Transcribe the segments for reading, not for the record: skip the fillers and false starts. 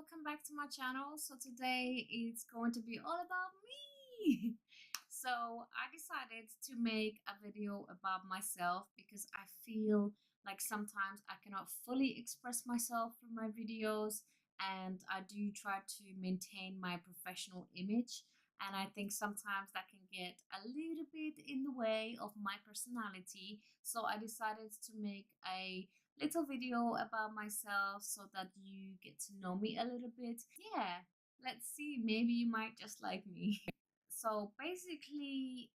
welcome back to my channel. So today it's going to be all about me. So I decided to make a video about myself because I feel like sometimes I cannot fully express myself through my videos, and I do try to maintain my professional image, and I think sometimes that can get a little bit in the way of my personality. So I decided to make a little video about myself so that you get to know me a little bit. Yeah, let's see, maybe you might just like me. So basically,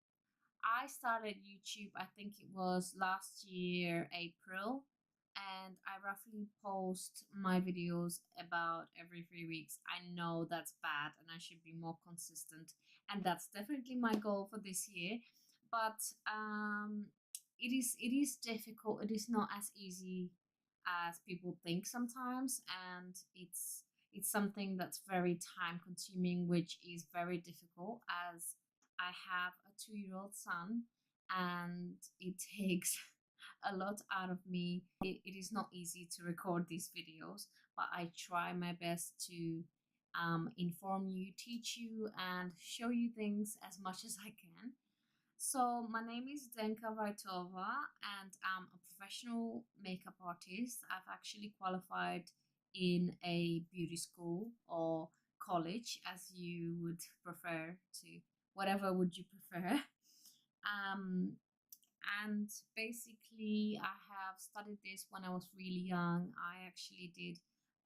I started YouTube, I think it was last year, April, and I roughly post my videos about every 3 weeks. I know that's bad and I should be more consistent, and that's definitely my goal for this year. But it is difficult. It is not as easy as people think sometimes, and it's something that's very time consuming, which is very difficult as I have a 2-year-old son, and it takes a lot out of me. It is not easy to record these videos, but I try my best to inform you, teach you, and show you things as much as I can. So my name is Zdenka, and I'm a professional makeup artist. I've actually qualified in a beauty school or college, as you would prefer to, whatever would you prefer. Um, and basically, I have studied this when I was really young. I actually did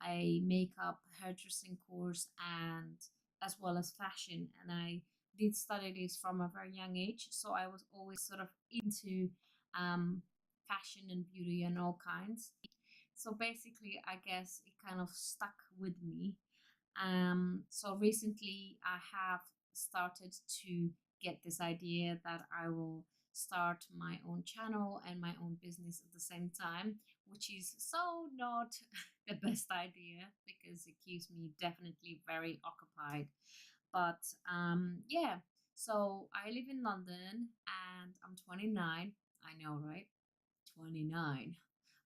a makeup hairdressing course and as well as fashion, and I did study this from a very young age. So I was always sort of into um, fashion and beauty and all kinds. So basically, I guess it kind of stuck with me. So recently, I have started to get this idea that I will start my own channel and my own business at the same time, which is so not the best idea because it keeps me definitely very occupied. But yeah, so I live in London and I'm 29. I know, right? 29.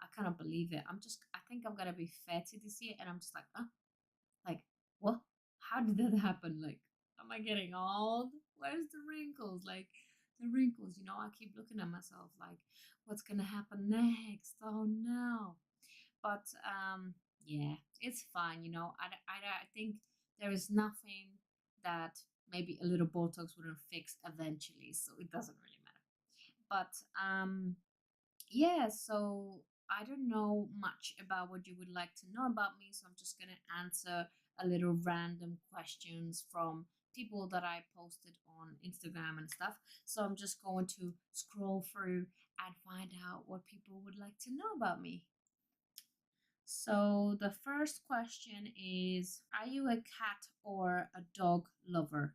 I cannot believe it. I think I'm gonna be 30 this year, and I'm just like, what? How did that happen? Like, am I getting old? Where's the wrinkles? Like, the wrinkles, I keep looking at myself like, what's gonna happen next? Oh no. But yeah, it's fine, I think there is nothing that maybe a little Botox wouldn't fix eventually, so it doesn't really matter. But yeah, so I don't know much about what you would like to know about me, so I'm just going to answer a little random questions from people that I posted on Instagram and stuff. So I'm just going to scroll through and find out what people would like to know about me. So the first question is, are you a cat or a dog lover?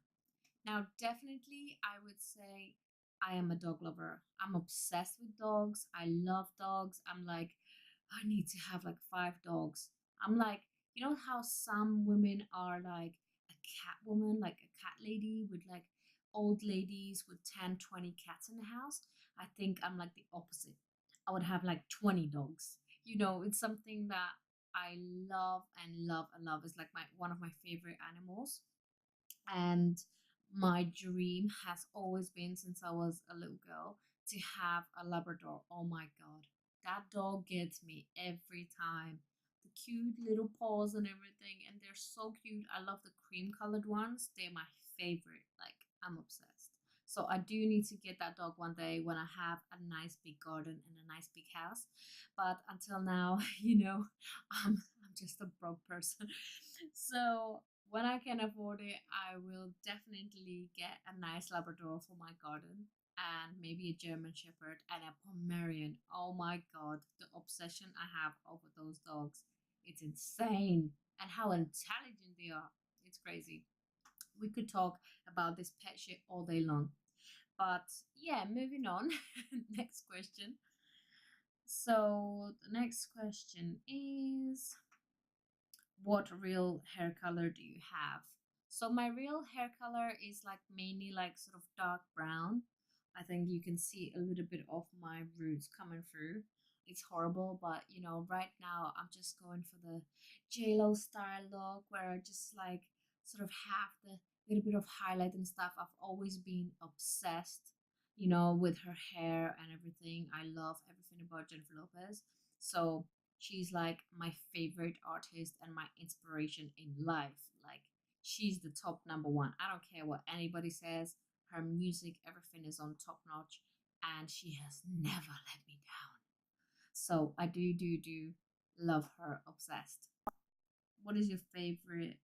Now, definitely, I would say I am a dog lover. I'm obsessed with dogs. I love dogs. I'm like, I need to have like 5 dogs. I'm like, how some women are like a cat woman, like a cat lady with like old ladies with 10, 20 cats in the house? I think I'm like the opposite. I would have like 20 dogs. It's something that I love and love and love. It's like one of my favorite animals. And my dream has always been, since I was a little girl, to have a Labrador. Oh my God. That dog gets me every time. The cute little paws and everything. And they're so cute. I love the cream colored ones. They're my favorite. Like, I'm obsessed. So I do need to get that dog one day when I have a nice big garden and a nice big house. But until now, I'm just a broke person. So when I can afford it, I will definitely get a nice Labrador for my garden, and maybe a German Shepherd and a Pomeranian. Oh my God, the obsession I have over those dogs. It's insane. And how intelligent they are. It's crazy. We could talk about this pet shit all day long. But yeah, moving on. Next question. So the next question is, what real hair color do you have? So my real hair color is like mainly like sort of dark brown. I think you can see a little bit of my roots coming through. it's horrible. But right now I'm just going for the J-Lo style look, where I just like sort of have the little bit of highlight and stuff. I've always been obsessed, with her hair and everything. I love everything about Jennifer Lopez. So she's like my favorite artist and my inspiration in life. Like, she's the top number one. I don't care what anybody says. Her music, everything is on top notch, and she has never let me down. So I do love her, obsessed. What is your favorite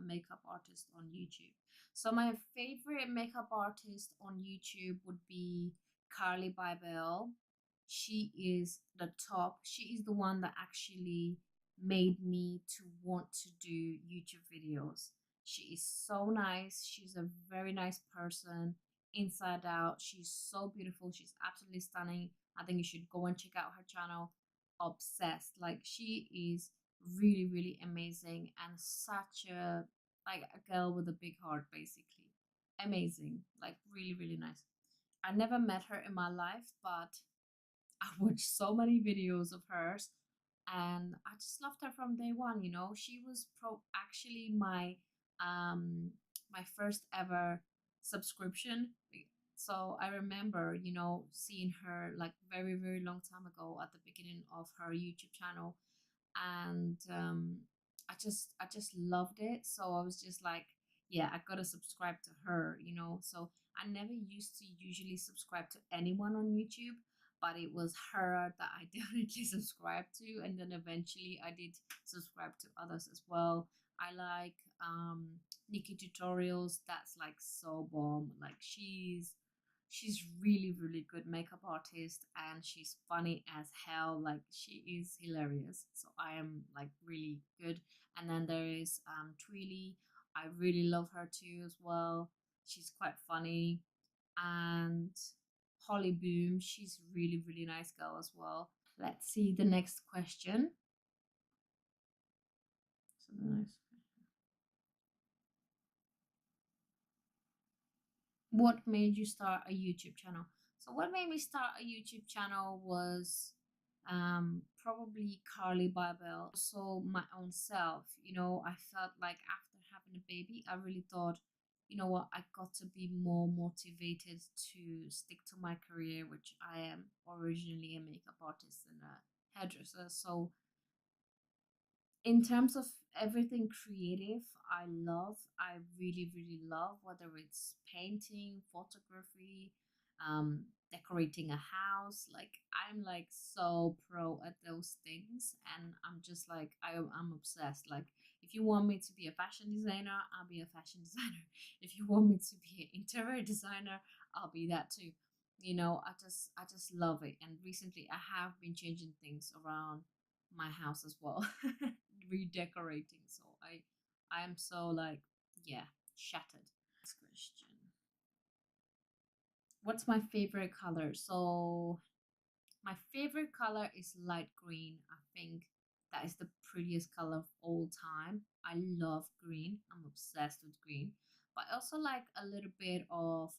makeup artist on YouTube? So my favorite makeup artist on YouTube would be Carly Bybel. She is the top. She is the one that actually made me to want to do YouTube videos. She is so nice. She's a very nice person, inside out. She's so beautiful. She's absolutely stunning. I think you should go and check out her channel. Obsessed. Like, she is really, really amazing, and such a like a girl with a big heart, basically. Amazing. Like, really, really nice. I never met her in my life, but I watched so many videos of hers, and I just loved her from day one. She was actually my first ever subscription. So I remember, seeing her like very, very long time ago at the beginning of her YouTube channel, and I just loved it. So I was just like, yeah, I gotta subscribe to her. So I never used to usually subscribe to anyone on YouTube, but it was her that I definitely subscribed to, and then eventually I did subscribe to others as well. I like Nikki Tutorials. That's like so bomb. Like, she's really, really good makeup artist, and she's funny as hell. Like, she is hilarious, so I am like really good. And then there is Tweely. I really love her too as well. She's quite funny. And Holly Boom, she's really, really nice girl as well. Let's see the next question. So the next What made you start a YouTube channel? So what made me start a YouTube channel was probably Carly Babel. Also my own self. I felt like after having a baby, I really thought, you know what, I got to be more motivated to stick to my career, which I am originally a makeup artist and a hairdresser. So in terms of everything creative, I really, really love, whether it's painting, photography, decorating a house. Like, I'm like so pro at those things, and I'm just like, I'm obsessed. Like, if you want me to be a fashion designer, I'll be a fashion designer. If you want me to be an interior designer, I'll be that too. I just love it. And recently I have been changing things around my house as well. Redecorating. So I am so like, yeah, shattered. Next question. What's my favorite color? So my favorite color is light green. I think that is the prettiest color of all time. I love green. I'm obsessed with green. But I also like a little bit of,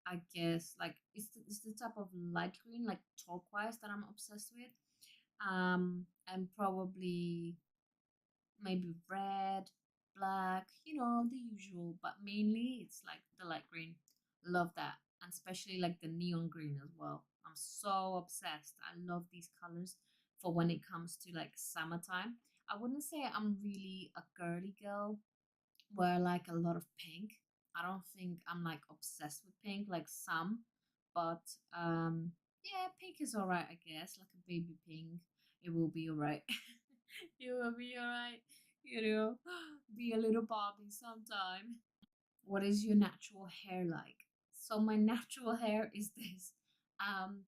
I guess, like, it's the type of light green, like turquoise, that I'm obsessed with. And probably maybe red, black, the usual, but mainly it's like the light green. Love that. And especially like the neon green as well. I'm so obsessed. I love these colors for when it comes to like summertime. I wouldn't say I'm really a girly girl where I like a lot of pink. I don't think I'm like obsessed with pink like some, but yeah, pink is alright, I guess. Like a baby pink, it will be alright. You will be alright. Be a little Barbie sometime. What is your natural hair like? So my natural hair is this. Um,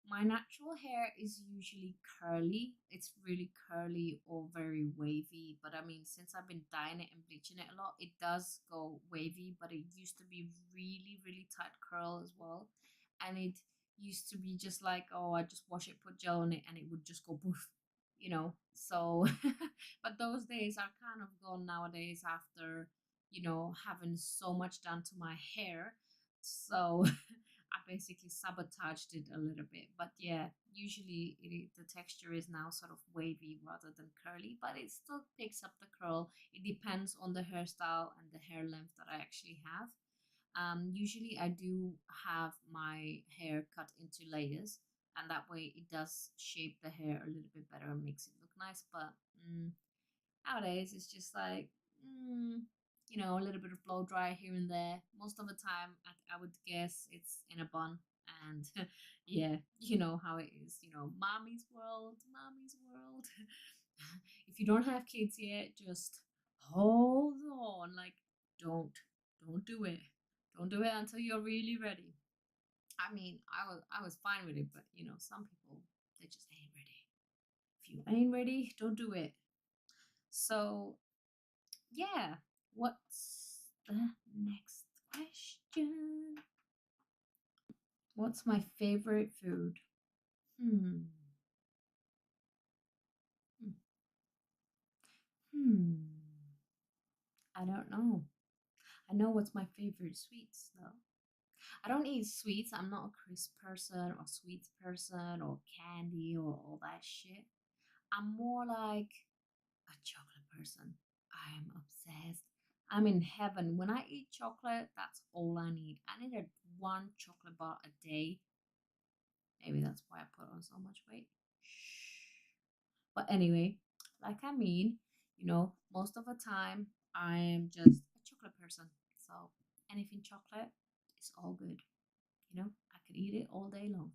my natural hair is usually curly. It's really curly or very wavy. But I mean, since I've been dyeing it and bleaching it a lot, it does go wavy. But it used to be really, really tight curl as well, and it used to be just like, oh, I just wash it, put gel on it, and it would just go poof. So but those days are kind of gone nowadays after having so much done to my hair. So I basically sabotaged it a little bit. But yeah, usually the texture is now sort of wavy rather than curly, but it still picks up the curl. It depends on the hairstyle and the hair length that I actually have. Usually, I do have my hair cut into layers, and that way it does shape the hair a little bit better and makes it look nice. But nowadays, it's just like, mm, a little bit of blow dry here and there. Most of the time, I would guess it's in a bun. And yeah, you know how it is. Mommy's world, mommy's world. If you don't have kids yet, just hold on. Like, don't, don't do it. Don't do it until you're really ready. I mean, I was fine with it, but some people they just ain't ready. If you ain't ready, don't do it. So yeah, what's the next question? What's my favorite food? Hmm. Hmm. Hmm. I don't know. I know what's my favorite sweets though. I don't eat sweets. I'm not a crisp person or sweets person or candy or all that shit. I'm more like a chocolate person. I am obsessed. I'm in heaven. When I eat chocolate, that's all I need. I need one chocolate bar a day. Maybe that's why I put on so much weight. Shh. But anyway, like I mean, most of the time I am just a chocolate person. So anything chocolate is all good. I could eat it all day long.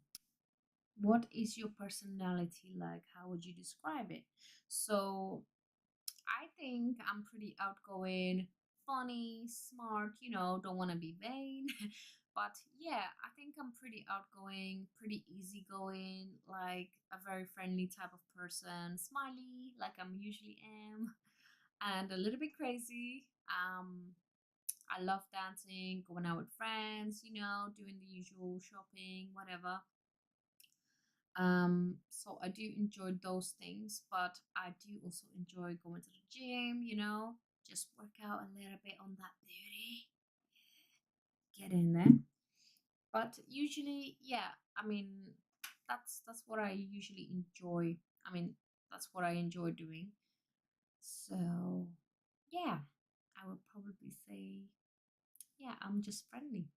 What is your personality like? How would you describe it? So I think I'm pretty outgoing, funny, smart, don't want to be vain. But yeah, I think I'm pretty outgoing, pretty easygoing, like a very friendly type of person, smiley, like I'm usually am, and a little bit crazy. I love dancing, going out with friends, doing the usual shopping, whatever. So I do enjoy those things, but I do also enjoy going to the gym, just work out a little bit on that booty, get in there. But usually, yeah, I mean, that's what I usually enjoy. I mean, that's what I enjoy doing. So, yeah, I would probably say, yeah, I'm just friendly.